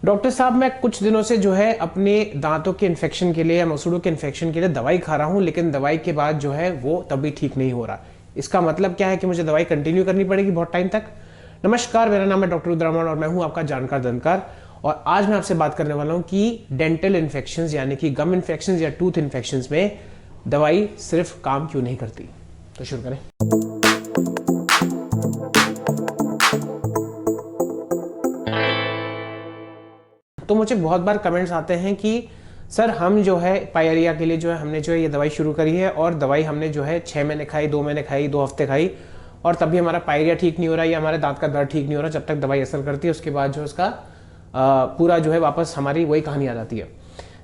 Doctor साहब, मैं कुछ दिनों से जो है अपने दांतों के इन्फेक्शन के लिए या मसूड़ों के इन्फेक्शन के लिए दवाई खा रहा हूँ, लेकिन दवाई के बाद जो है वो तभी ठीक नहीं हो रहा। इसका मतलब क्या है कि मुझे दवाई कंटिन्यू करनी पड़ेगी बहुत टाइम तक। नमस्कार, मेरा नाम है डॉक्टर रुद्रमन और मैं हूँ आपका जानकार दंतकार। और आज मैं आपसे बात करने वाला हूँ कि डेंटल इन्फेक्शंस यानी कि गम इन्फेक्शंस या टूथ इन्फेक्शंस में दवाई सिर्फ काम क्यों नहीं करती। तो शुरू करें। तो मुझे बहुत बार कमेंट्स आते हैं कि सर हम जो है पायरिया के लिए जो है हमने जो है ये दवाई शुरू करी है और दवाई हमने जो है 6 महीने खाई, 2 महीने खाई, 2 हफ्ते खाई और तभी हमारा पायरिया ठीक नहीं हो रहा या हमारे दांत का दर्द ठीक नहीं हो रहा। जब तक दवाई असर करती है उसके बाद जो उसका पूरा जो है वापस हमारी वही कहानी आ जाती है।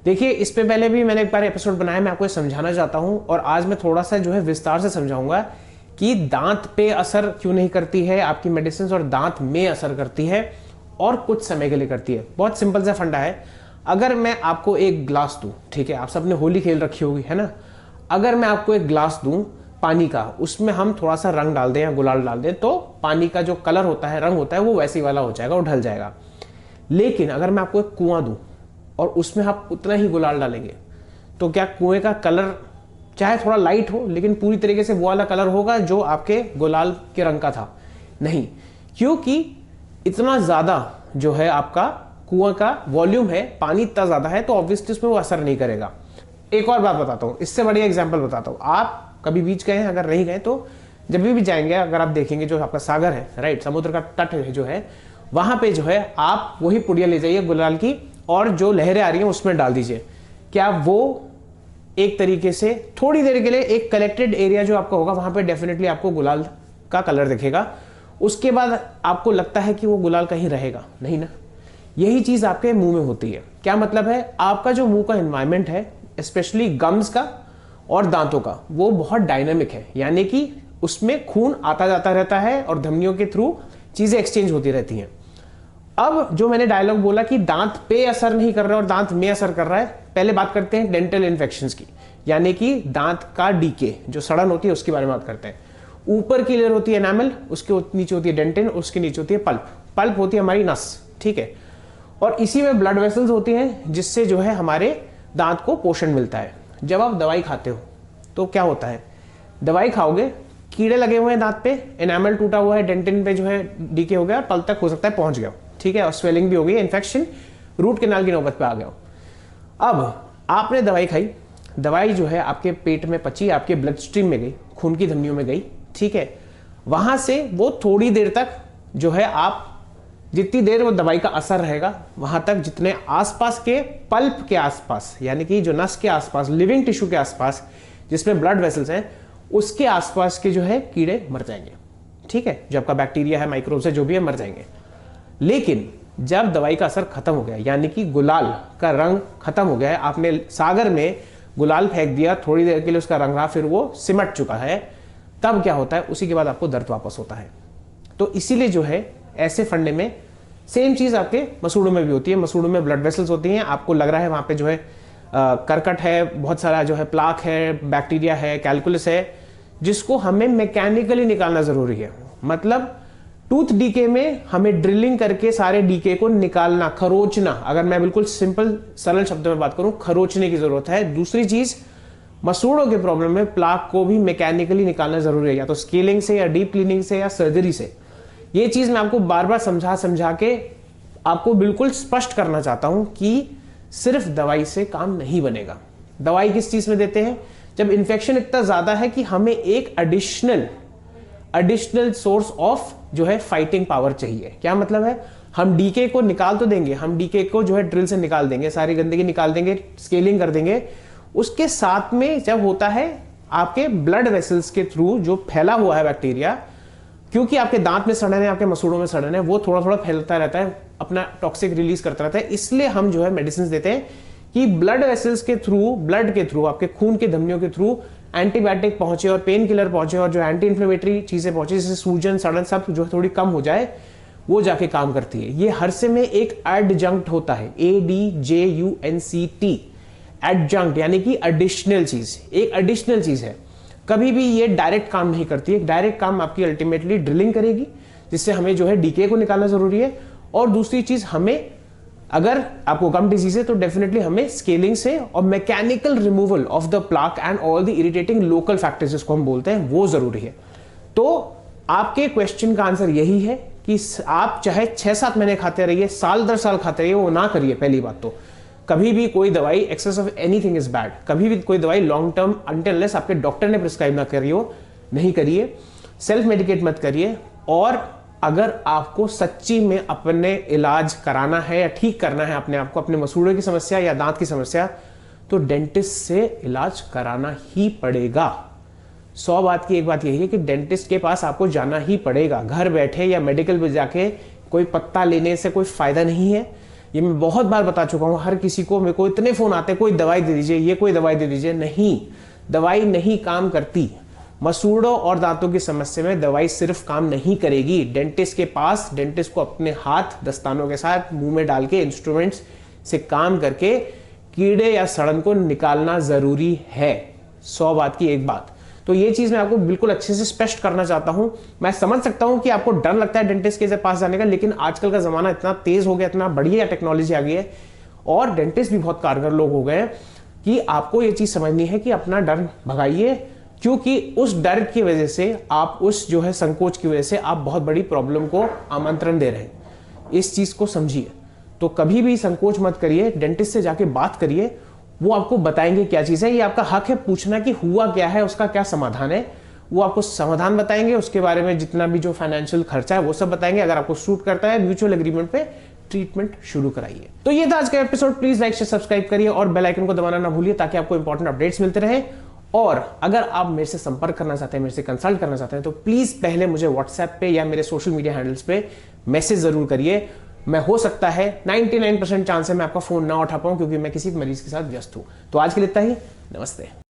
देखिए, इस पे पहले भी मैंने एक बार एपिसोड बनाया, मैं आपको समझाना चाहता हूँ और आज मैं थोड़ा सा जो है विस्तार से समझाऊंगा कि दांत पे असर क्यों नहीं करती है आपकी मेडिसिन और दांत में असर करती है और कुछ समय के लिए करती है। बहुत सिंपल सा फंडा है। अगर मैं आपको एक ग्लास दूं, ठीक है, आप सबने होली खेल रखी होगी, है ना। अगर मैं आपको एक ग्लास दूं पानी का, उसमें हम थोड़ा सा रंग डाल दें या गुलाल डाल दें तो पानी का जो कलर होता है, रंग होता है, वो वैसे वाला हो जाएगा, वो ढल जाएगा। लेकिन अगर मैं आपको एक कुआं दूं और उसमें आप उतना ही गुलाल डालेंगे तो क्या कुएं का कलर चाहे थोड़ा लाइट हो लेकिन पूरी तरीके से वो वाला कलर होगा जो आपके गुलाल के रंग का था? नहीं, क्योंकि इतना ज्यादा जो है आपका कुआं का वॉल्यूम है, पानी इतना ज्यादा है, तो ऑब्वियसली उसमें वो असर नहीं करेगा। एक और बात बताता हूं, इससे बढ़िया एग्जांपल बताता हूं। आप कभी बीच गए हैं? अगर नहीं गए तो जब भी जाएंगे, अगर आप देखेंगे जो आपका सागर है, राइट, समुद्र का तट है जो है, वहां पे जो है आप वही पुड़िया ले जाइए गुलाल की और जो लहरें आ रही हैं उसमें डाल दीजिए। क्या वो एक तरीके से थोड़ी देर के लिए एक कलेक्टेड एरिया जो आपका होगा वहां पे डेफिनेटली आपको गुलाल का कलर दिखेगा। उसके बाद आपको लगता है कि वो गुलाल कहीं रहेगा? नहीं ना। यही चीज आपके मुंह में होती है। क्या मतलब है? आपका जो मुंह का एनवायरनमेंट है, स्पेशली गम्स का और दांतों का, वो बहुत डायनामिक है, यानी कि उसमें खून आता जाता रहता है और धमनियों के थ्रू चीजें एक्सचेंज होती रहती हैं। अब जो मैंने डायलॉग बोला कि दांत पे असर नहीं कर रहा और दांत में असर कर रहा है, पहले बात करते हैं डेंटल इन्फेक्शंस की, यानी कि दांत का डीके, जो सड़न होती है उसके बारे में बात करते हैं। ऊपर की लेयर होती है एनामल, उसके नीचे होती है डेंटिन, उसके नीचे होती है पल्प। पल्प होती है हमारी नस, ठीक है, और इसी में ब्लड वेसल्स होती हैं जिससे जो है हमारे दांत को पोषण मिलता है। जब आप दवाई खाते हो तो क्या होता है? दवाई खाओगे, कीड़े लगे हुए हैं दांत पे, एनामल टूटा हुआ है, डेंटिन पे जो है डीके हो गया और पल्प तक हो सकता है पहुंच गया, ठीक है, और स्वेलिंग भी हो गई, इन्फेक्शन रूट कैनाल की नौबत पे आ गया। अब आपने दवाई खाई, दवाई जो है आपके पेट में पची, आपके ब्लड स्ट्रीम में गई, खून की धमनियों में गई, ठीक है, वहां से वो थोड़ी देर तक जो है आप जितनी देर वो दवाई का असर रहेगा वहां तक जितने आसपास के पल्प के आसपास, यानी कि जो नस के आसपास, लिविंग टिश्यू के आसपास जिसमें ब्लड वेसल्स हैं, उसके आसपास के जो है कीड़े मर जाएंगे, ठीक है, जो आपका बैक्टीरिया है, माइक्रोब्स है, जो भी है, मर जाएंगे। लेकिन जब दवाई का असर खत्म हो गया, यानी कि गुलाल का रंग खत्म हो गया है, आपने सागर में गुलाल फेंक दिया, थोड़ी देर के लिए उसका रंग रहा, फिर वो सिमट चुका है, तब क्या होता है? उसी के बाद आपको दर्द वापस होता है। तो इसीलिए जो है ऐसे फंडे में सेम चीज आपके मसूड़ों में भी होती है। मसूड़ों में ब्लड वेसल्स होती हैं, आपको लग रहा है वहां पे जो है करकट है, बहुत सारा जो है प्लाक है, बैक्टीरिया है, कैलकुलस है, जिसको हमें मैकेनिकली निकालना जरूरी है। मतलब टूथ डीके में हमें ड्रिलिंग करके सारे डीके को निकालना, खरोचना, अगर मैं बिल्कुल सिंपल सरल शब्दों में बात करूं, खरोचने की जरूरत है। दूसरी चीज, मसूड़ों के प्रॉब्लम में प्लाक को भी मैकेनिकली निकालना जरूरी है, या तो स्केलिंग से या डीप क्लीनिंग से या सर्जरी से। ये चीज मैं आपको बार बार समझा के आपको बिल्कुल स्पष्ट करना चाहता हूं कि सिर्फ दवाई से काम नहीं बनेगा। दवाई किस चीज में देते हैं? जब इन्फेक्शन इतना ज्यादा है कि हमें एक एडिशनल सोर्स ऑफ जो है फाइटिंग पावर चाहिए। क्या मतलब है? हम डीके को निकाल तो देंगे, हम डीके को जो है ड्रिल से निकाल देंगे, सारी गंदगी निकाल देंगे, स्केलिंग कर देंगे, उसके साथ में जब होता है आपके ब्लड वेसल्स के थ्रू जो फैला हुआ है बैक्टीरिया, क्योंकि आपके दांत में सड़न है, आपके मसूड़ों में सड़न है, वो थोड़ा थोड़ा फैलता रहता है, अपना टॉक्सिक रिलीज करता रहता है। इसलिए हम जो है मेडिसिन देते हैं कि ब्लड वेसल्स के थ्रू, ब्लड के थ्रू, आपके खून की धमनियों के थ्रू एंटीबायोटिक पहुंचे और पेन किलर पहुंचे और जो एंटी इंफ्लेमेटरी चीजें पहुंचे, जैसे सूजन, सड़न, सब जो थोड़ी कम हो जाए, वो जाके काम करती है। ये हर से में एक एडजंक्ट होता है, ADJUNCT, एडजंक्ट, यानी कि एडिशनल चीज, एक एडिशनल चीज है। कभी भी ये डायरेक्ट काम नहीं करती है। डायरेक्ट काम आपकी अल्टीमेटली ड्रिलिंग करेगी, जिससे हमें जो है डीके को निकालना जरूरी है। और दूसरी चीज, हमें अगर आपको गम डिजीज है तो डेफिनेटली हमें स्केलिंग से और mechanical removal of the plaque and all the irritating local factors जिसको हम बोलते हैं वो जरूरी है। तो आपके क्वेश्चन का आंसर यही है कि आप चाहे 6-7 महीने खाते रहिए, साल दर साल खाते रहिए, वो ना करिए। पहली बात तो कभी भी कोई दवाई, excess of anything is bad, कभी भी कोई दवाई लॉन्ग टर्म अनटिल अनलेस आपके डॉक्टर ने प्रिस्क्राइब ना करी हो नहीं करिए। सेल्फ मेडिकेट मत करिए। और अगर आपको सच्ची में अपने इलाज कराना है या ठीक करना है अपने आप को, अपने मसूड़े की समस्या या दांत की समस्या, तो डेंटिस्ट से इलाज कराना ही पड़ेगा। 100 बात की एक बात यही है कि डेंटिस्ट के पास आपको जाना ही पड़ेगा। घर बैठे या मेडिकल पे जाके कोई पत्ता लेने से कोई फायदा नहीं है। ये मैं बहुत बार बता चुका हूं हर किसी को। मेरे को इतने फोन आते हैं, कोई दवाई दे दीजिए, ये कोई दवाई दे दीजिए। नहीं, दवाई नहीं काम करती। मसूड़ों और दांतों की समस्या में दवाई सिर्फ काम नहीं करेगी। डेंटिस्ट के पास, डेंटिस्ट को अपने हाथ दस्तानों के साथ मुंह में डाल के इंस्ट्रूमेंट्स से काम करके कीड़े या सड़न को निकालना जरूरी है। 100 बात की एक बात। तो ये चीज मैं आपको बिल्कुल अच्छे से स्पष्ट करना चाहता हूं। मैं समझ सकता हूं कि आपको डर लगता है डेंटिस्ट के पास जाने का, लेकिन आजकल का जमाना इतना तेज हो गया, इतना बढ़िया टेक्नोलॉजी आ गई है और डेंटिस्ट भी बहुत कारगर लोग हो गए हैं कि आपको ये चीज समझनी है कि अपना डर भगाइए, क्योंकि उस डर की वजह से आप, उस जो है संकोच की वजह से आप बहुत बड़ी प्रॉब्लम को आमंत्रण दे रहे हैं। इस चीज को समझिए। तो कभी भी संकोच मत करिए, डेंटिस्ट से जाके बात करिए, वो आपको बताएंगे क्या चीज है। ये आपका हक है पूछना कि हुआ क्या है, उसका क्या समाधान है। वो आपको समाधान बताएंगे, उसके बारे में जितना भी जो फाइनेंशियल खर्चा है वो सब बताएंगे। अगर आपको सूट करता है म्यूचुअल एग्रीमेंट पे ट्रीटमेंट शुरू कराइए। तो ये था आज का episode. Please like, share, subscribe करिए और बेल आइकन को दबाना ना भूलिए ताकि आपको इंपॉर्टेंट अपडेट्स मिलते रहे। और अगर आप मेरे से संपर्क करना चाहते हैं, मेरे से कंसल्ट करना चाहते हैं, तो प्लीज पहले मुझे व्हाट्सएप पे या मेरे सोशल मीडिया हैंडल्स पे मैसेज जरूर करिए। मैं, हो सकता है 99% चांस है मैं आपका फोन ना उठा पाऊं, क्योंकि मैं किसी मरीज के साथ व्यस्त हूं। तो आज के लिए इतना ही। नमस्ते।